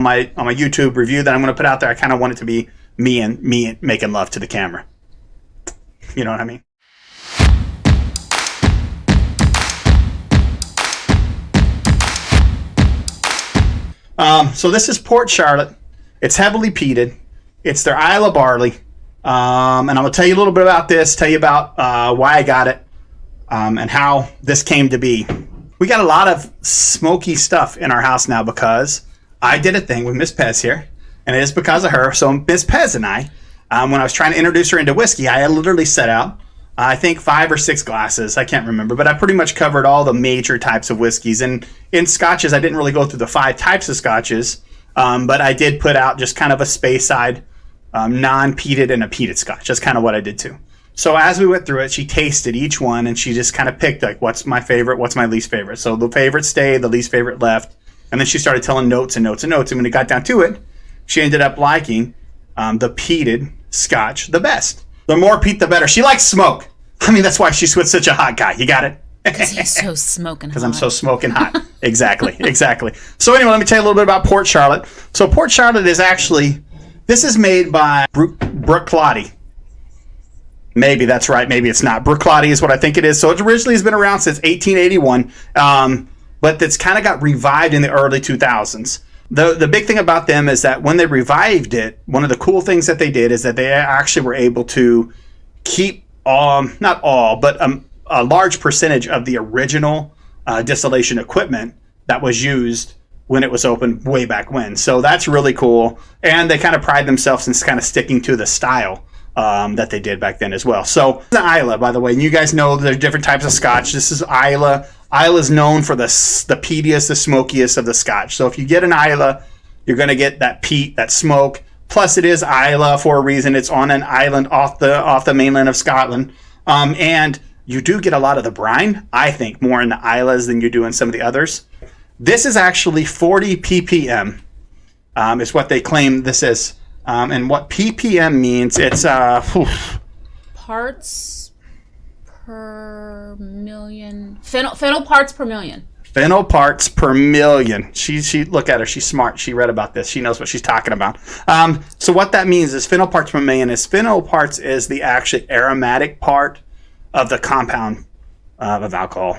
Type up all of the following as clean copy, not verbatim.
on my YouTube review that I'm going to put out there, I kind of want it to be me making love to the camera. You know what I mean? So this is Port Charlotte. It's heavily peated. It's their Islay barley. And I'm going to tell you a little bit about this, tell you about why I got it, and how this came to be. We got a lot of smoky stuff in our house now because I did a thing with Miss Pez here, and it is because of her. So Miss Pez and I, when I was trying to introduce her into whiskey, I literally set out, I think 5 or 6 glasses. I can't remember, but I pretty much covered all the major types of whiskeys. And in scotches, I didn't really go through the 5 types of scotches, but I did put out just kind of a Speyside, non-peated and a peated scotch. That's kind of what I did too. So as we went through it, she tasted each one, and she just kind of picked, like, what's my favorite, what's my least favorite. So the favorite stayed, the least favorite left. And then she started telling notes and notes and notes. And when it got down to it, she ended up liking the peated scotch the best. The more peat, the better. She likes smoke. I mean, that's why she's with such a hot guy. You got it? Because he's so smoking hot. Because I'm so smoking hot. Exactly. So anyway, let me tell you a little bit about Port Charlotte. So Port Charlotte is actually, this is made by Bruichladdich. Maybe that's right. Maybe it's not. Bruichladdich is what I think it is. So it originally has been around since 1881, but it's kind of got revived in the early 2000s. The big thing about them is that when they revived it, one of the cool things that they did is that they actually were able to keep not all, but a large percentage of the original distillation equipment that was used when it was opened way back when. So that's really cool. And they kind of pride themselves in kind of sticking to the style that they did back then as well. So the Islay, by the way, and you guys know there's different types of scotch. This is Islay. Islay is known for the peatiest, the smokiest of the scotch. So if you get an Islay, you're going to get that peat, that smoke. Plus, it is Islay for a reason. It's on an island off the mainland of Scotland, and you do get a lot of the brine. I think more in the Islas than you do in some of the others. This is actually 40 ppm, is what they claim this is. And what ppm means, it's parts per million. Phenol parts per million. Phenol parts per million. She look at her. She's smart. She read about this. She knows what she's talking about. So what that means is phenol parts per million is phenol parts is the actually aromatic part of the compound of alcohol.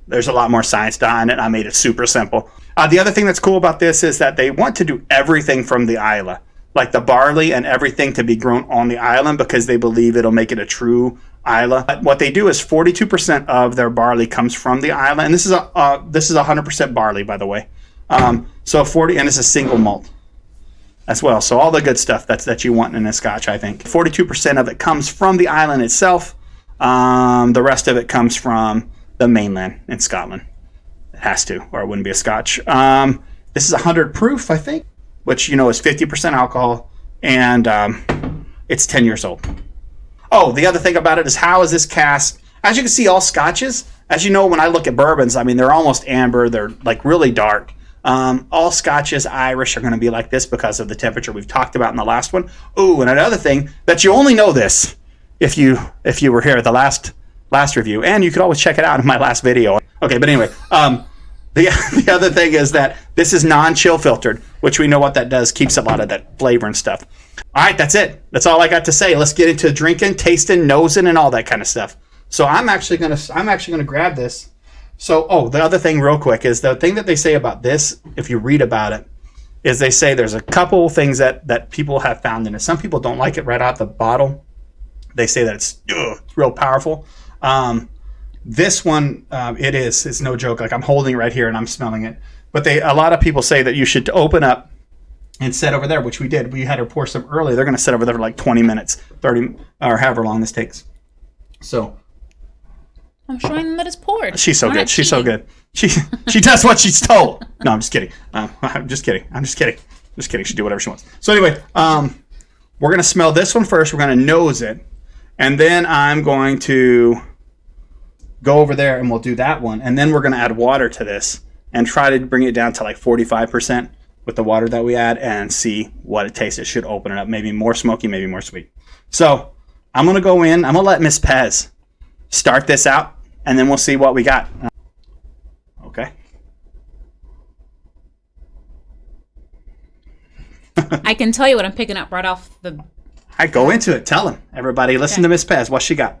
There's a lot more science behind it. I made it super simple. The other thing that's cool about this is that they want to do everything from the Islay, like the barley and everything to be grown on the island because they believe it'll make it a true Islay. What they do is 42% of their barley comes from the island, and this is 100% barley, by the way. So 40, and it's a single malt as well. So all the good stuff that you want in a scotch, I think. 42% of it comes from the island itself. The rest of it comes from the mainland in Scotland. It has to, or it wouldn't be a scotch. This is 100 proof, I think, which is 50% alcohol, and it's 10 years old. Oh, the other thing about it is how is this cask? As you can see, all scotches, as you know, when I look at bourbons, I mean, they're almost amber. They're like really dark. All scotches, Irish, are going to be like this because of the temperature we've talked about in the last one. Ooh, and another thing that you only know this if you were here at the last review, and you could always check it out in my last video. Okay, but anyway, the other thing is that this is non-chill filtered, which we know what that does, keeps a lot of that flavor and stuff. All right, that's it. That's all I got to say. Let's get into drinking, tasting, nosing, and all that kind of stuff. So I'm actually gonna grab this. So, the other thing real quick is the thing that they say about this, if you read about it, is they say there's a couple things that people have found in it. Some people don't like it right out the bottle. They say that it's real powerful. This one, it's no joke. Like I'm holding it right here and I'm smelling it. But a lot of people say that you should open up and set over there, which we did. We had her pour some early. They're going to sit over there for like 20 minutes, 30, or however long this takes. So I'm showing them that it's poured. She's so good. She's so good. She does what she's told. No, I'm just kidding. I'm just kidding. She do whatever she wants. So anyway, we're going to smell this one first. We're going to nose it. And then I'm going to go over there and we'll do that one. And then we're going to add water to this and try to bring it down to like 45% with the water that we add and see what it tastes. It should open it up. Maybe more smoky, maybe more sweet. So I'm going to go in. I'm going to let Miss Pez start this out and then we'll see what we got. Okay. I can tell you what I'm picking up right off the... I go into it. Tell him. Everybody, listen to Miss Pez. What she got?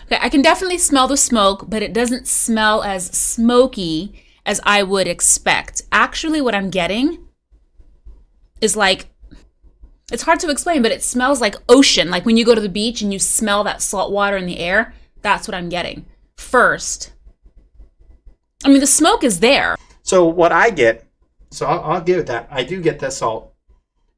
Okay, I can definitely smell the smoke, but it doesn't smell as smoky as I would expect. Actually, what I'm getting is like... It's hard to explain, but it smells like ocean. Like when you go to the beach and you smell that salt water in the air, that's what I'm getting. First. I mean, the smoke is there. So what I get, I'll give it that. I do get that salt.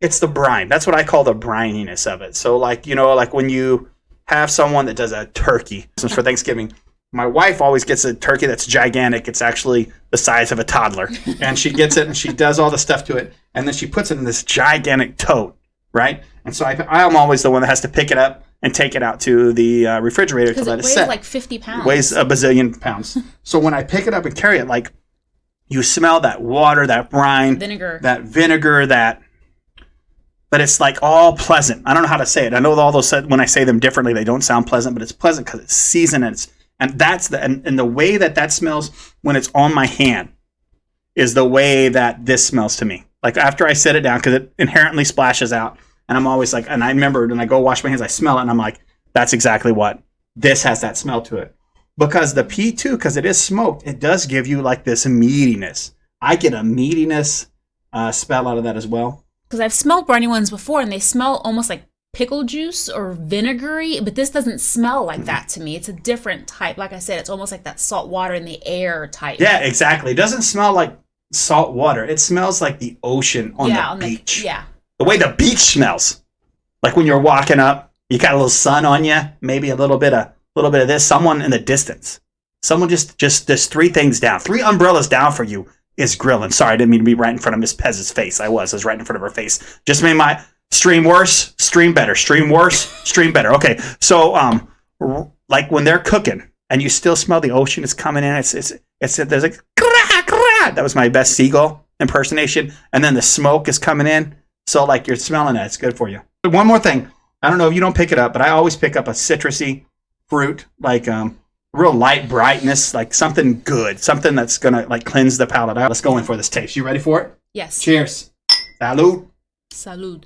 It's the brine. That's what I call the brininess of it. So like, like when you have someone that does a turkey for Thanksgiving, my wife always gets a turkey that's gigantic. It's actually the size of a toddler. And she gets it and she does all the stuff to it. And then she puts it in this gigantic tote. Right? And so I am always the one that has to pick it up and take it out to the refrigerator to let it set. Because it weighs like 50 pounds. Weighs a bazillion pounds. So when I pick it up and carry it, like, you smell that water, that brine. That vinegar, but it's like all pleasant. I don't know how to say it. I know all those, when I say them differently, they don't sound pleasant, but it's pleasant because it's seasoned. And that's and the way that smells when it's on my hand is the way that this smells to me. Like after I set it down, because it inherently splashes out, and I'm always like, and I remember when I go wash my hands, I smell it, and I'm like, that's exactly what this has, that smell to it. Because the P2, because it is smoked, it does give you like this meatiness. I get a meatiness smell out of that as well. Because I've smelled briny ones before, and they smell almost like pickle juice or vinegary, but this doesn't smell like that to me. It's a different type. Like I said, it's almost like that salt water in the air type. Yeah, exactly. It doesn't smell like salt water. It smells like the ocean on the beach. The way the beach smells. Like when you're walking up, you got a little sun on you, maybe a little bit of this, someone in the distance. Someone just there's 3 things down. 3 umbrellas down for you is grilling. Sorry, I didn't mean to be right in front of Miss Pez's face. I was right in front of her face. Just made my stream worse, stream better. Stream worse, stream better. Okay. So like when they're cooking and you still smell the ocean is coming in, it's there's like that was my best seagull impersonation. And then the smoke is coming in. So like you're smelling it. It's good for you. But one more thing. I don't know if you don't pick it up, but I always pick up a citrusy fruit, like real light brightness, like something good, something that's going to like cleanse the palate out. Let's go in for this taste. You ready for it? Yes. Cheers. Salud. Salud.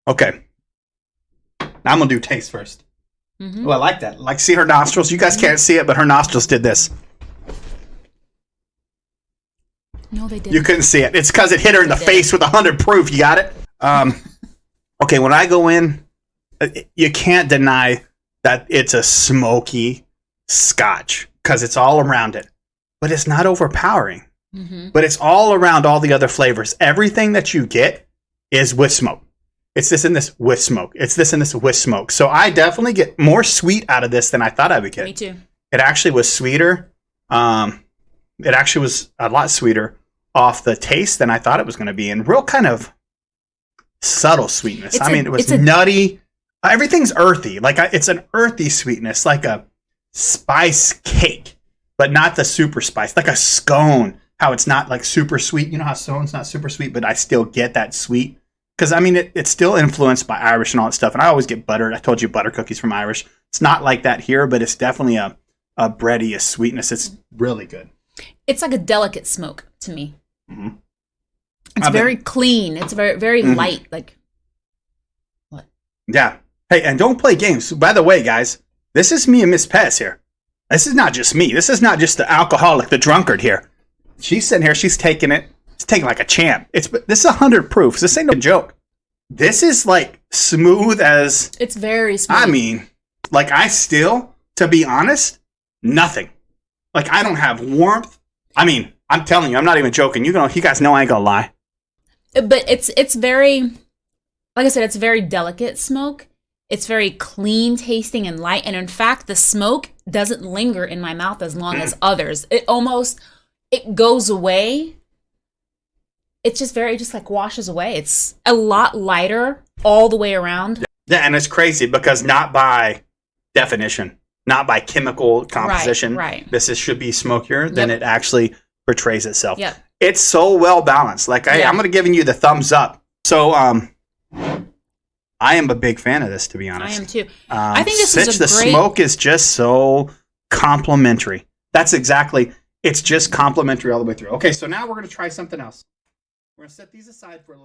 Okay. Now I'm going to do taste first. Mm-hmm. Oh, I like that. Like, see her nostrils? You guys can't see it, but her nostrils did this. No, they didn't. You couldn't see it. It's because it hit her in the face with 100 proof. You got it? Okay, when I go in, you can't deny that it's a smoky Scotch because it's all around it. But it's not overpowering. Mm-hmm. But it's all around all the other flavors. Everything that you get is with smoke. It's this and this with smoke. It's this and this with smoke. So I definitely get more sweet out of this than I thought I would get. Me too. It actually was sweeter. It actually was a lot sweeter off the taste than I thought it was going to be. And real kind of subtle sweetness. It was nutty. Everything's earthy. Like it's an earthy sweetness, like a spice cake, but not the super spice. Like a scone. How it's not like super sweet. You know how scone's not super sweet, but I still get that sweet. Because, it's still influenced by Irish and all that stuff. And I always get butter. I told you butter cookies from Irish. It's not like that here, but it's definitely a bready, a sweetness. It's really good. It's like a delicate smoke to me. Mm-hmm. It's very clean. It's very, very light. Like, what? Yeah. Hey, and don't play games. By the way, guys, this is me and Miss Pez here. This is not just me. This is not just the alcoholic, the drunkard here. She's sitting here. She's taking it. It's taking like a champ. This is 100 proof. This ain't no joke. This is like smooth as... It's very smooth. Like I still, to be honest, nothing. Like I don't have warmth. I'm telling you, I'm not even joking. You guys know I ain't gonna lie. But it's very, like I said, it's very delicate smoke. It's very clean tasting and light. And in fact, the smoke doesn't linger in my mouth as long as others. It goes away. It's just like washes away. It's a lot lighter all the way around. Yeah, and it's crazy because not by definition, not by chemical composition, right. This should be smokier than it actually portrays itself. Yep. It's so well balanced. Like I'm going to give you the thumbs up. So I am a big fan of this, to be honest. I am too. I think this is the smoke is just so complimentary. That's exactly, it's just complementary all the way through. Okay, so now we're going to try something else. We're going to set these aside for a little